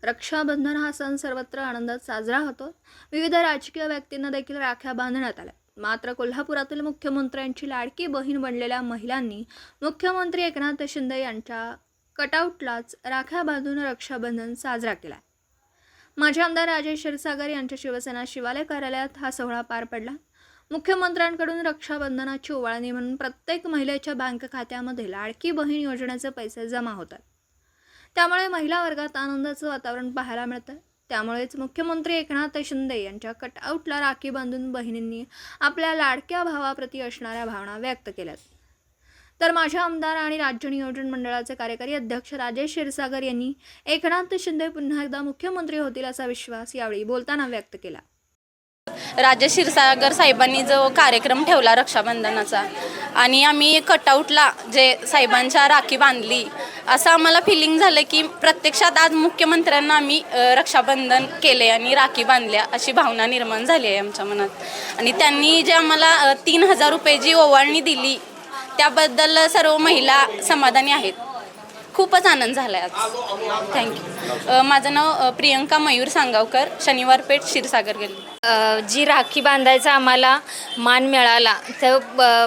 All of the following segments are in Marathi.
रक्षाबंधन हा सण सर्वत्र आनंदात साजरा होतो। विविध राजकीय व्यक्तींना देखील राख्या बांधण्यात आल्या। मात्र कोल्हापुरातील मुख्यमंत्र्यांची लाडकी बहीण बनलेल्या महिलांनी मुख्यमंत्री एकनाथ शिंदे यांच्या कटआउटलाच राख्या बांधून रक्षाबंधन साजरा केला। माजी आमदार राजेश क्षीरसागर यांच्या शिवसेना शिवालय कार्यालयात हा सोहळा पार पडला। मुख्यमंत्र्यांकडून रक्षाबंधनाची ओवाळणी म्हणून प्रत्येक महिलेच्या बँक खात्यामध्ये लाडकी बहीण योजनेचे पैसे जमा होतात। त्यामुळे महिला वर्गात आनंदाचं वातावरण पाहायला मिळतं। त्यामुळेच मुख्यमंत्री एकनाथ शिंदे यांच्या कटआउटला राखी बांधून बहिणींनी आपल्या लाडक्या भावाप्रती असणाऱ्या भावना व्यक्त केल्यात। तर माजी आमदार आणि राज्य नियोजन मंडळाचे कार्यकारी अध्यक्ष राजेश क्षीरसागर यांनी एकनाथ शिंदे पुन्हा एकदा मुख्यमंत्री होतील असा विश्वास यावेळी बोलताना व्यक्त केला। राजेश क्षीरसागर साहेबांनी जो कार्यक्रम ठेवला रक्षाबंधनाचा आणि आम्ही कटआउटला जे साहेबांच्या राखी बांधली असं आम्हाला फिलिंग झालं की प्रत्यक्षात आज मुख्यमंत्र्यांना आम्ही रक्षाबंधन केले आणि राखी बांधल्या अशी भावना निर्माण झाली आहे आमच्या मनात। आणि त्यांनी जे आम्हाला 3000 रुपये जी ओवाळणी दिली त्याबद्दल सर्व महिला समाधानी आहेत। खूपच आनंद झाला आहे आज। थँक्यू। माझं नाव प्रियंका मयूर सांगावकर, शनिवार पेठ, क्षीरसागर गल्ली। जी राखी बांधायचा आम्हाला मान मिळाला तर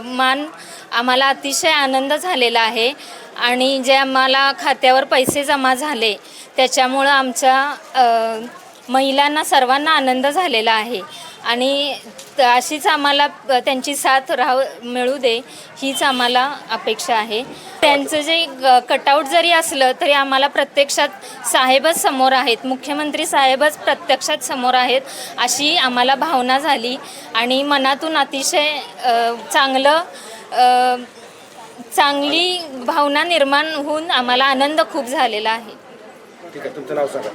मान आम्हाला अतिशय आनंद झालेला आहे। आणि जे आम्हाला खात्यावर पैसे जमा झाले त्याच्यामुळं आमच्या महिलांना सर्वांना आनंद झालेला आहे। आणि अशीच आम्हाला त्यांची साथ मिळू दे हीच आम्हाला अपेक्षा आहे। त्यांचं जे कटआउट जरी असलं तरी आम्हाला प्रत्यक्षात साहेबच समोर आहेत, मुख्यमंत्री साहेबच प्रत्यक्षात समोर आहेत अशी आम्हाला भावना झाली। आणि मनातून अतिशय चांगली भावना निर्माण होऊन आम्हाला आनंद खूप झालेला आहे। ठीक आहे, तुमचं नाव सांगा।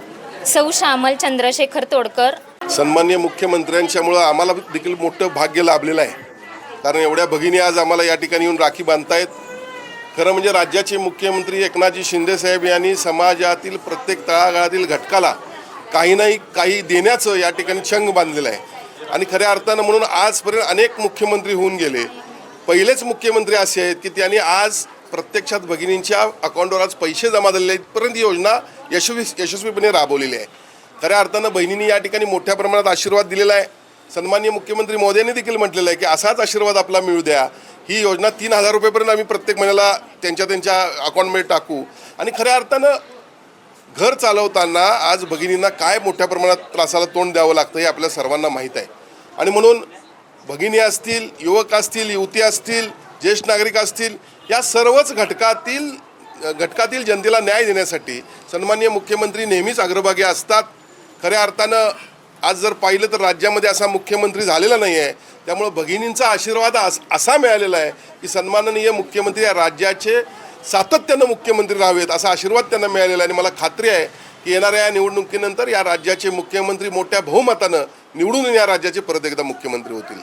सौ श्यामल चंद्रशेखर तोडकर। सन्माननीय मुख्यमंत्र्यांच्यामुळं आम्हाला देखील मोठं भाग्य लाभलेलं आहे, कारण एवढ्या भगिनी आज आम्हाला या ठिकाणी येऊन राखी बांधतायत। खरं म्हणजे राज्याचे मुख्यमंत्री एकनाथजी शिंदे साहेब यांनी समाजातील प्रत्येक तळागाळातील घटकाला काही नाही काही देण्याचं या ठिकाणी चंग बांधलेलं आहे। आणि खऱ्या अर्थानं म्हणून आजपर्यंत अनेक मुख्यमंत्री होऊन गेले, पहिलेच मुख्यमंत्री असे आहेत की त्यांनी आज प्रत्यक्षात भगिनींच्या अकाउंटवर आज पैसे जमा झालेले आहेत, इथपर्यंत ही योजना यशस्वीपणे राबवलेली आहे। खऱ्या अर्थानं बहिणींनी या ठिकाणी मोठ्या प्रमाणात आशीर्वाद दिलेला आहे। सन्माननीय मुख्यमंत्री महोदयांनी देखील म्हटलेलं आहे की असाच आशीर्वाद आपला मिळू द्या। ही योजना 3000 रुपयेपर्यंत आम्ही प्रत्येक महिन्याला त्यांच्या अकाउंटमध्ये टाकू। आणि खऱ्या अर्थानं घर चालवताना आज भगिनींना काय मोठ्या प्रमाणात त्रासाला तोंड द्यावं लागतं हे आपल्या सर्वांना माहीत आहे। आणि म्हणून भगिनी असतील, युवक असतील, युवती असतील, ज्येष्ठ नागरिक असतील, या सर्वच घटकातील जनतेला न्याय देण्यासाठी सन्माननीय मुख्यमंत्री नेहमीच अग्रभागी असतात। खऱ्या अर्थानं आज जर पाहिलं तर राज्यामध्ये असा मुख्यमंत्री झालेला नाही आहे, त्यामुळे भगिनींचा आशीर्वाद असा मिळालेला आहे की सन्माननीय मुख्यमंत्री या राज्याचे सातत्यानं मुख्यमंत्री राहावेत असा आशीर्वाद त्यांना मिळालेला आहे। आणि मला खात्री आहे की येणाऱ्या या निवडणुकीनंतर या राज्याचे मुख्यमंत्री मोठ्या बहुमतानं निवडून या राज्याचे परत एकदा मुख्यमंत्री होतील।